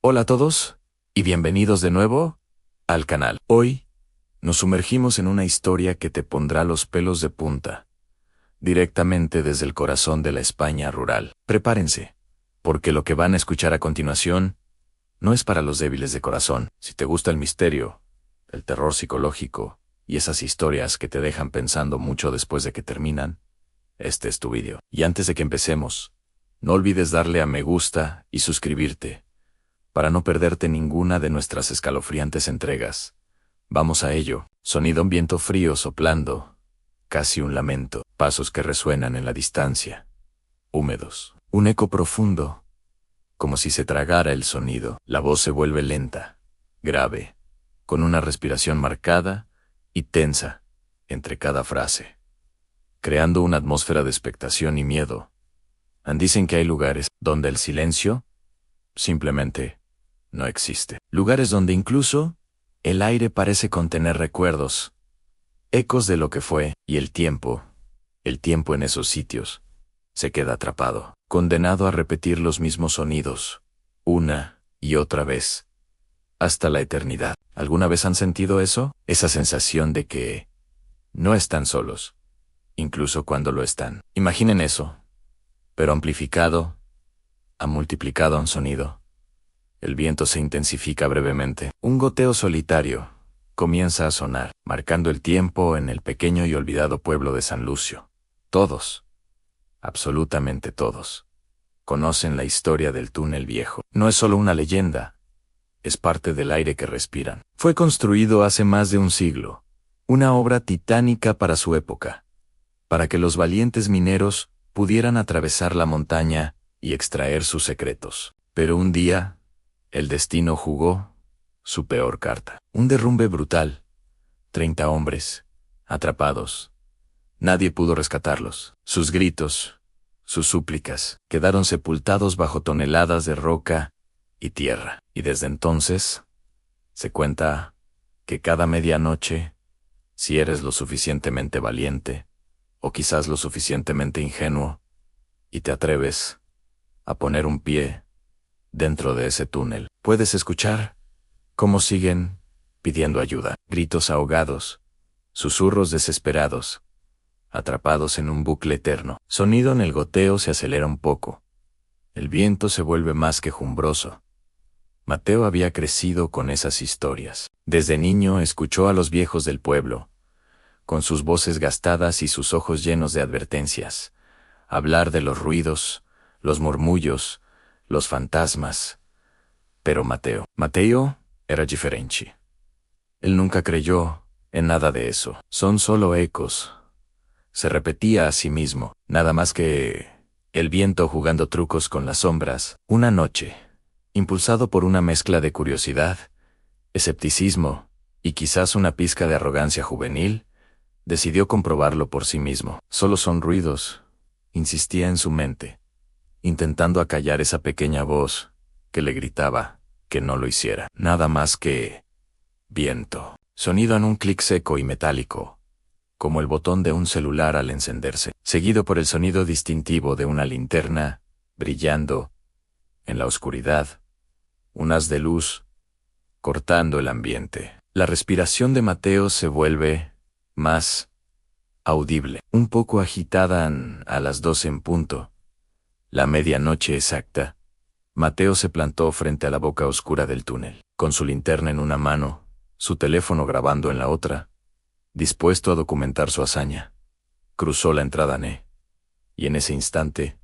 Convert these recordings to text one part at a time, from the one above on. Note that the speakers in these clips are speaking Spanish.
Hola a todos, y bienvenidos de nuevo al canal. Hoy, nos sumergimos en una historia que te pondrá los pelos de punta, directamente desde el corazón de la España rural. Prepárense, porque lo que van a escuchar a continuación no es para los débiles de corazón. Si te gusta el misterio, el terror psicológico y esas historias que te dejan pensando mucho después de que terminan, este es tu vídeo. Y antes de que empecemos, no olvides darle a me gusta y suscribirte, para no perderte ninguna de nuestras escalofriantes entregas. Vamos a ello. Sonido: un viento frío soplando, casi un lamento. Pasos que resuenan en la distancia, húmedos. Un eco profundo, como si se tragara el sonido. La voz se vuelve lenta, grave, con una respiración marcada y tensa entre cada frase, creando una atmósfera de expectación y miedo. Dicen que hay lugares donde el silencio simplemente no existe. Lugares donde incluso el aire parece contener recuerdos, ecos de lo que fue, y el tiempo en esos sitios, se queda atrapado, condenado a repetir los mismos sonidos, una y otra vez, hasta la eternidad. ¿Alguna vez han sentido eso? Esa sensación de que no están solos, incluso cuando lo están. Imaginen eso, pero amplificado, multiplicado a un sonido. El viento se intensifica brevemente. Un goteo solitario comienza a sonar, marcando el tiempo en el pequeño y olvidado pueblo de San Lucio. Todos, absolutamente todos, conocen la historia del túnel viejo. No es solo una leyenda, es parte del aire que respiran. Fue construido hace más de un siglo, una obra titánica para su época, para que los valientes mineros pudieran atravesar la montaña y extraer sus secretos. Pero un día, el destino jugó su peor carta. Un derrumbe brutal. 30 hombres, atrapados. Nadie pudo rescatarlos. Sus gritos, sus súplicas, quedaron sepultados bajo toneladas de roca y tierra. Y desde entonces, se cuenta que cada medianoche, si eres lo suficientemente valiente, o quizás lo suficientemente ingenuo, y te atreves a poner un pie dentro de ese túnel, puedes escuchar cómo siguen pidiendo ayuda. Gritos ahogados, susurros desesperados, atrapados en un bucle eterno. Sonido: en el goteo se acelera un poco. El viento se vuelve más quejumbroso. Mateo había crecido con esas historias. Desde niño escuchó a los viejos del pueblo, con sus voces gastadas y sus ojos llenos de advertencias, hablar de los ruidos, los murmullos, los fantasmas. Pero Mateo era diferente. Él nunca creyó en nada de eso. Son solo ecos. Se repetía a sí mismo, nada más que el viento jugando trucos con las sombras. Una noche, impulsado por una mezcla de curiosidad, escepticismo y quizás una pizca de arrogancia juvenil, decidió comprobarlo por sí mismo. Solo son ruidos, insistía en su mente, intentando acallar esa pequeña voz que le gritaba que no lo hiciera. Nada más que viento. Sonido: en un clic seco y metálico, como el botón de un celular al encenderse, seguido por el sonido distintivo de una linterna brillando en la oscuridad, un haz de luz cortando el ambiente. La respiración de Mateo se vuelve más audible, un poco agitada. A las 12 en punto, la medianoche exacta, Mateo se plantó frente a la boca oscura del túnel, con su linterna en una mano, su teléfono grabando en la otra, dispuesto a documentar su hazaña. Cruzó la entrada y en ese instante,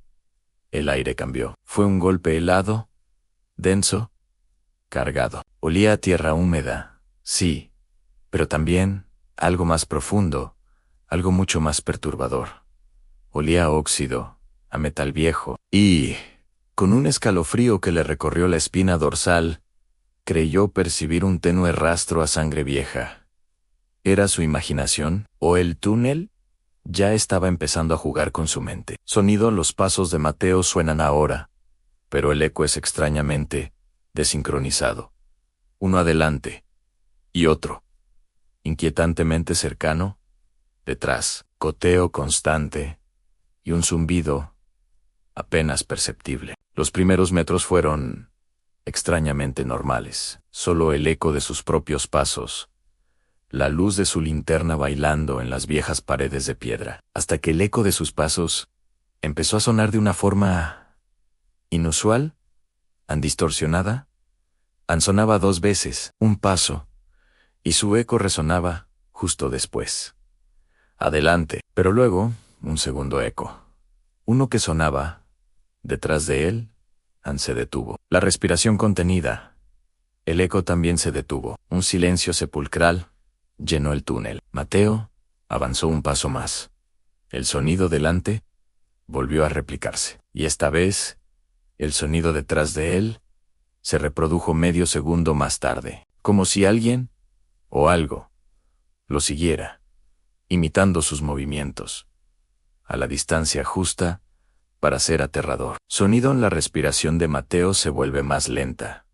el aire cambió. Fue un golpe helado, denso, cargado. Olía a tierra húmeda, sí, pero también algo más profundo, algo mucho más perturbador. Olía a óxido, a metal viejo, y, con un escalofrío que le recorrió la espina dorsal, creyó percibir un tenue rastro a sangre vieja. ¿Era su imaginación, o el túnel ya estaba empezando a jugar con su mente? Sonido: los pasos de Mateo suenan ahora, pero el eco es extrañamente desincronizado. Uno adelante, y otro, inquietantemente cercano, detrás. Goteo constante, y un zumbido apenas perceptible. Los primeros metros fueron extrañamente normales. Solo el eco de sus propios pasos, la luz de su linterna bailando en las viejas paredes de piedra, hasta que el eco de sus pasos empezó a sonar de una forma inusual, distorsionada. Sonaba 2 veces, un paso, y su eco resonaba justo después. Adelante, pero luego un segundo eco. Uno que sonaba detrás de él, se detuvo. La respiración contenida. El eco también se detuvo. Un silencio sepulcral llenó el túnel. Mateo avanzó un paso más. El sonido delante volvió a replicarse. Y esta vez, el sonido detrás de él se reprodujo medio segundo más tarde, como si alguien o algo lo siguiera, imitando sus movimientos, a la distancia justa para ser aterrador. Sonido en la respiración de Mateo se vuelve más lenta,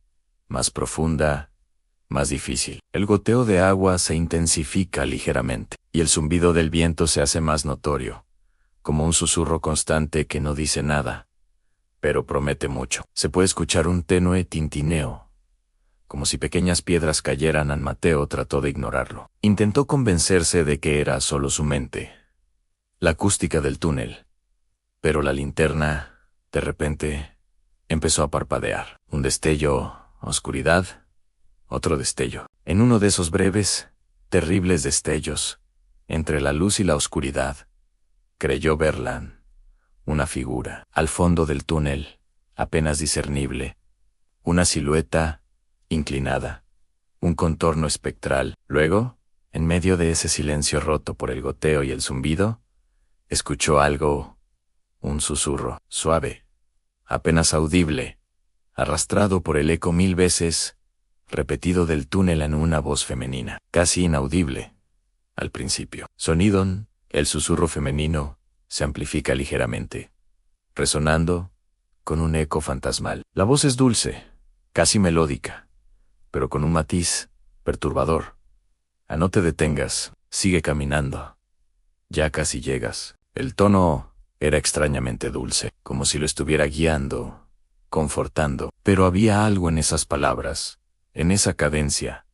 más profunda, más difícil. El goteo de agua se intensifica ligeramente, y el zumbido del viento se hace más notorio, como un susurro constante que no dice nada, pero promete mucho. Se puede escuchar un tenue tintineo, como si pequeñas piedras cayeran. Mateo trató de ignorarlo. Intentó convencerse de que era solo su mente, la acústica del túnel. Pero la linterna, de repente, empezó a parpadear. Un destello, oscuridad, otro destello. En uno de esos breves, terribles destellos, entre la luz y la oscuridad, creyó verla, una figura, al fondo del túnel, apenas discernible, una silueta inclinada, un contorno espectral. Luego, en medio de ese silencio roto por el goteo y el zumbido, escuchó algo, un susurro, suave, apenas audible, arrastrado por el eco 1000 veces, repetido del túnel en una voz femenina, casi inaudible al principio. Sonido, el susurro femenino, se amplifica ligeramente, resonando con un eco fantasmal. La voz es dulce, casi melódica, pero con un matiz perturbador. No te detengas, sigue caminando. Ya casi llegas. El tono era extrañamente dulce, como si lo estuviera guiando, confortando. Pero había algo en esas palabras, en esa cadencia,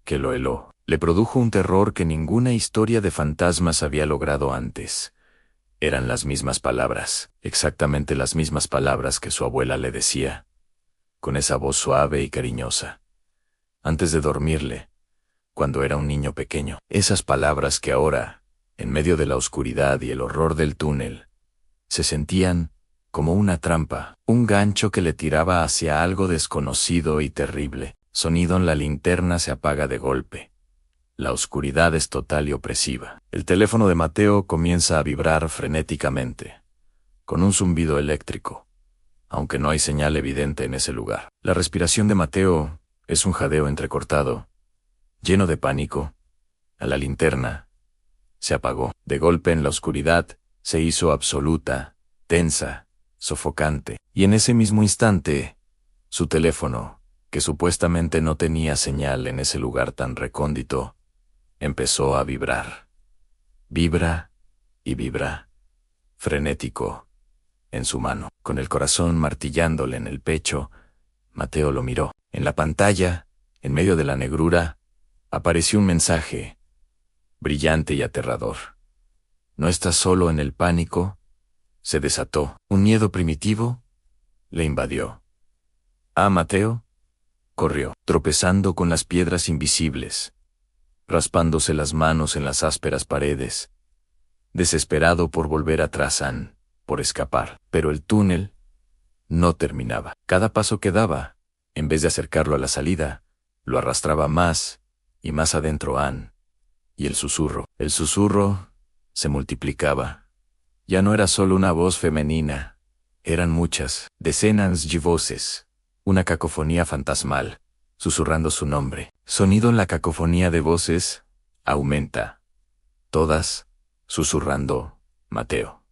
que lo heló. Le produjo un terror que ninguna historia de fantasmas había logrado antes. Eran las mismas palabras, exactamente las mismas palabras que su abuela le decía, con esa voz suave y cariñosa, antes de dormirle, cuando era un niño pequeño. Esas palabras que ahora, en medio de la oscuridad y el horror del túnel, se sentían como una trampa, un gancho que le tiraba hacia algo desconocido y terrible. Sonido en la linterna se apaga de golpe. La oscuridad es total y opresiva. El teléfono de Mateo comienza a vibrar frenéticamente, con un zumbido eléctrico, aunque no hay señal evidente en ese lugar. La respiración de Mateo es un jadeo entrecortado, lleno de pánico. A la linterna se apagó. De golpe en la oscuridad se hizo absoluta, tensa, sofocante. Y en ese mismo instante, su teléfono, que supuestamente no tenía señal en ese lugar tan recóndito, empezó a vibrar. Vibra y vibra, frenético, en su mano. Con el corazón martillándole en el pecho, Mateo lo miró. En la pantalla, en medio de la negrura, apareció un mensaje, brillante y aterrador. No estás solo en el pánico. Se desató. Un miedo primitivo le invadió. Mateo corrió, tropezando con las piedras invisibles, raspándose las manos en las ásperas paredes, desesperado por volver atrás, por escapar. Pero el túnel no terminaba. Cada paso que daba, en vez de acercarlo a la salida, lo arrastraba más y más adentro. Y el susurro se multiplicaba. Ya no era solo una voz femenina, eran muchas, decenas de voces, una cacofonía fantasmal, susurrando su nombre. Sonido en la cacofonía de voces aumenta, todas susurrando, Mateo.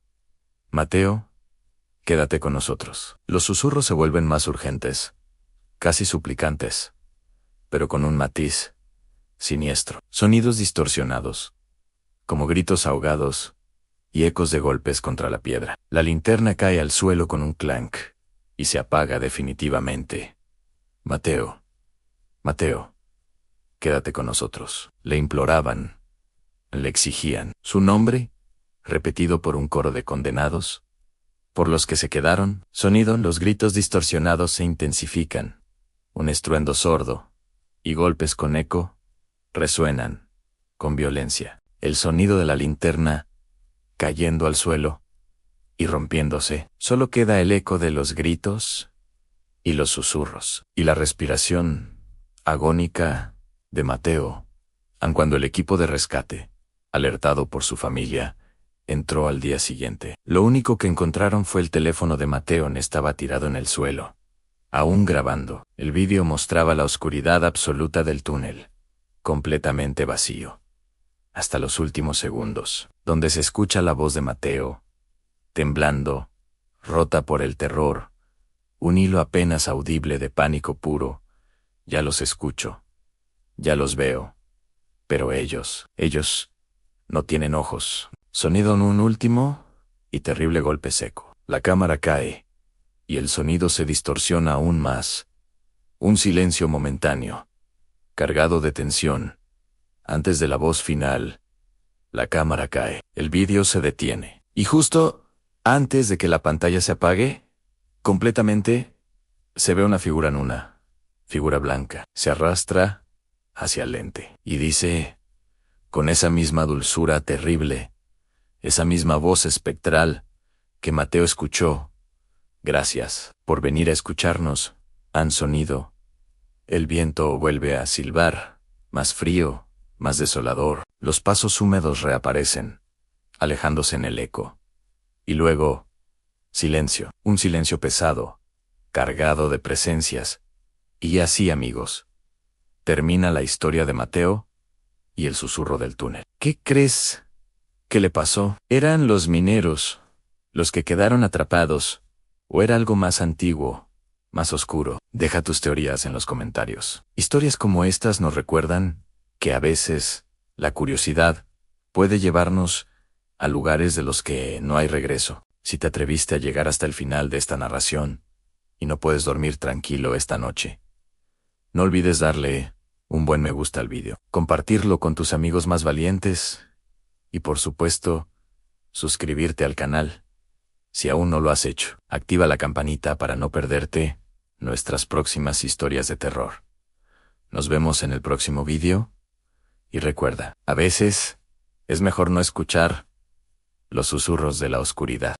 Mateo, quédate con nosotros. Los susurros se vuelven más urgentes, casi suplicantes, pero con un matiz siniestro. Sonidos distorsionados, como gritos ahogados y ecos de golpes contra la piedra. La linterna cae al suelo con un clank y se apaga definitivamente. Mateo, Mateo, quédate con nosotros. Le imploraban, le exigían. Su nombre, repetido por un coro de condenados, por los que se quedaron, sonido, los gritos distorsionados se intensifican. Un estruendo sordo, y golpes con eco, resuenan, con violencia. El sonido de la linterna, cayendo al suelo, y rompiéndose. Solo queda el eco de los gritos y los susurros, y la respiración agónica de Mateo, aun cuando el equipo de rescate, alertado por su familia, entró al día siguiente. Lo único que encontraron fue el teléfono de Mateo, estaba tirado en el suelo, aún grabando. El vídeo mostraba la oscuridad absoluta del túnel, completamente vacío, hasta los últimos segundos, donde se escucha la voz de Mateo, temblando, rota por el terror, un hilo apenas audible de pánico puro. Ya los escucho, ya los veo, pero ellos no tienen ojos. Sonido en un último y terrible golpe seco. La cámara cae, y el sonido se distorsiona aún más. Un silencio momentáneo, cargado de tensión. Antes de la voz final, la cámara cae. El vídeo se detiene. Y justo antes de que la pantalla se apague completamente, se ve una figura en una figura blanca. Se arrastra hacia el lente y dice, con esa misma dulzura terrible, esa misma voz espectral que Mateo escuchó: gracias por venir a escucharnos, han sonido. El viento vuelve a silbar, más frío, más desolador. Los pasos húmedos reaparecen, alejándose en el eco. Y luego, silencio, un silencio pesado, cargado de presencias. Y así, amigos, termina la historia de Mateo y el susurro del túnel. ¿Qué crees que le pasó? ¿Eran los mineros los que quedaron atrapados, o era algo más antiguo, más oscuro? Deja tus teorías en los comentarios. Historias como estas nos recuerdan que a veces la curiosidad puede llevarnos a lugares de los que no hay regreso. Si te atreviste a llegar hasta el final de esta narración y no puedes dormir tranquilo esta noche, no olvides darle un buen me gusta al vídeo, compartirlo con tus amigos más valientes y, por supuesto, suscribirte al canal si aún no lo has hecho. Activa la campanita para no perderte nuestras próximas historias de terror. Nos vemos en el próximo vídeo y recuerda, a veces es mejor no escuchar los susurros de la oscuridad.